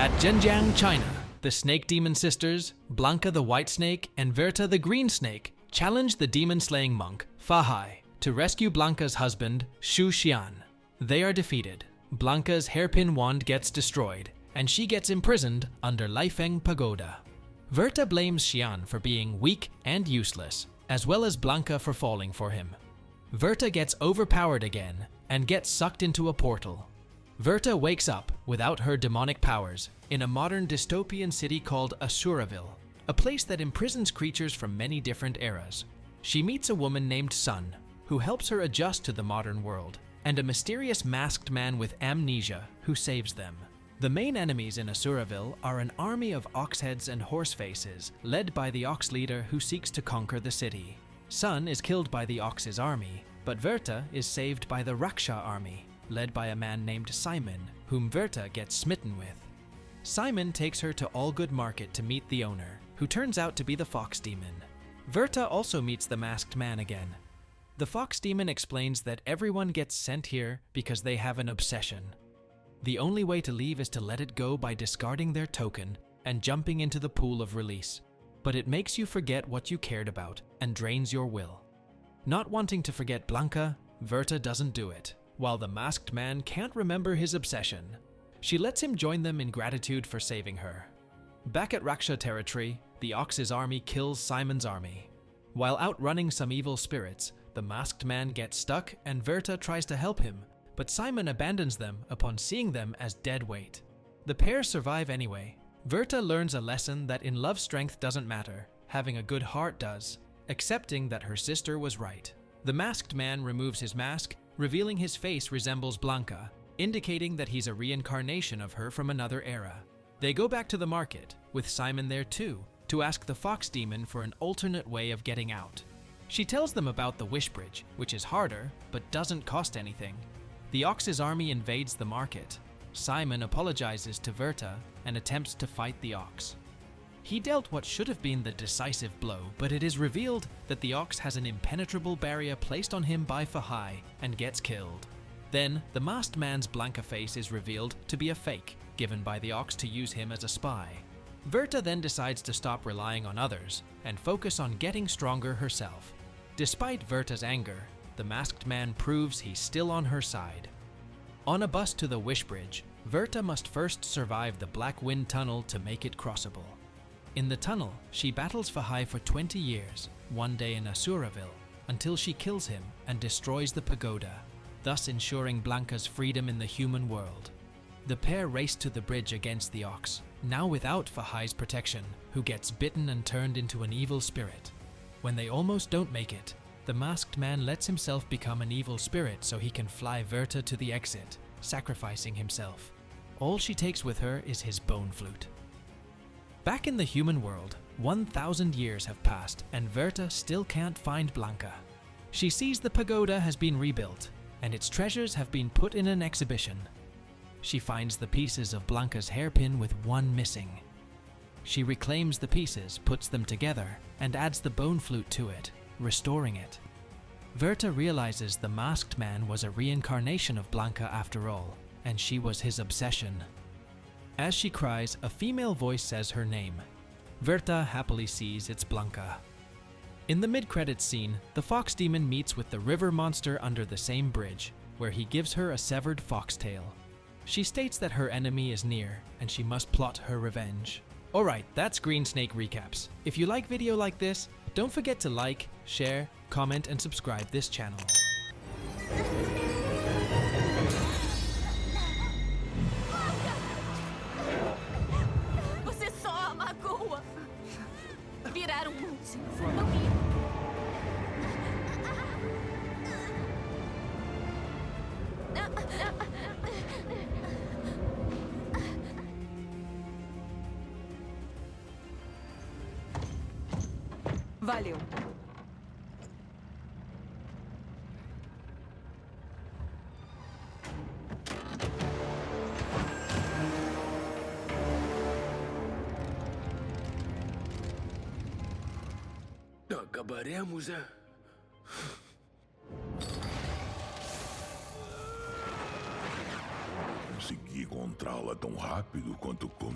At Zhenjiang, China, the snake demon sisters, Blanca the white snake and Verta the green snake, challenge the demon-slaying monk, Fa Hai, to rescue Blanca's husband, Shu Xian. They are defeated. Blanca's hairpin wand gets destroyed, and she gets imprisoned under Leifeng Pagoda. Verta blames Xian for being weak and useless, as well as Blanca for falling for him. Verta gets overpowered again and gets sucked into a portal. Verta wakes up without her demonic powers in a modern dystopian city called Asuraville, a place that imprisons creatures from many different eras. She meets a woman named Sun, who helps her adjust to the modern world, and a mysterious masked man with amnesia who saves them. The main enemies in Asuraville are an army of ox heads and horse faces, led by the ox leader who seeks to conquer the city. Sun is killed by the ox's army, but Verta is saved by the Raksha army, led by a man named Simon, whom Verta gets smitten with. Simon takes her to Allgood Market to meet the owner, who turns out to be the fox demon. Verta also meets the masked man again. The fox demon explains that everyone gets sent here because they have an obsession. The only way to leave is to let it go by discarding their token and jumping into the pool of release. But it makes you forget what you cared about and drains your will. Not wanting to forget Blanca, Verta doesn't do it, while the masked man can't remember his obsession. She lets him join them in gratitude for saving her. Back at Raksha territory, the Ox's army kills Simon's army. While outrunning some evil spirits, the masked man gets stuck and Verta tries to help him, but Simon abandons them upon seeing them as dead weight. The pair survive anyway. Verta learns a lesson that in love strength doesn't matter, having a good heart does, accepting that her sister was right. The masked man removes his mask, revealing his face resembles Blanca, indicating that he's a reincarnation of her from another era. They go back to the market, with Simon there too, to ask the fox demon for an alternate way of getting out. She tells them about the wish bridge, which is harder, but doesn't cost anything. The Ox's army invades the market. Simon apologizes to Verta and attempts to fight the Ox. He dealt what should have been the decisive blow, but it is revealed that the Ox has an impenetrable barrier placed on him by Fa Hai and gets killed. Then, the masked man's Blanca face is revealed to be a fake, given by the Ox to use him as a spy. Verta then decides to stop relying on others and focus on getting stronger herself. Despite Verta's anger, the masked man proves he's still on her side. On a bus to the Wish Bridge, Verta must first survive the Black Wind Tunnel to make it crossable. In the tunnel, she battles Fa Hai for 20 years, one day in Asuraville, until she kills him and destroys the pagoda, thus ensuring Blanca's freedom in the human world. The pair race to the bridge against the Ox, now without Fa Hai's protection, who gets bitten and turned into an evil spirit. When they almost don't make it, the masked man lets himself become an evil spirit so he can fly Verta to the exit, sacrificing himself. All she takes with her is his bone flute. Back in the human world, 1,000 years have passed and Verta still can't find Blanca. She sees the pagoda has been rebuilt and its treasures have been put in an exhibition. She finds the pieces of Blanca's hairpin with one missing. She reclaims the pieces, puts them together, and adds the bone flute to it, restoring it. Verta realizes the masked man was a reincarnation of Blanca after all, and she was his obsession. As she cries, a female voice says her name. Verta happily sees it's Blanca. In the mid-credits scene, the fox demon meets with the river monster under the same bridge, where he gives her a severed foxtail. She states that her enemy is near, and she must plot her revenge. Alright, that's Green Snake Recaps. If you like video like this, don't forget to like, share, comment, and subscribe this channel. Você só a magoa. Virar músico. Não ia. Valeu. Acabaremos, é? Consegui encontrá-la tão rápido quanto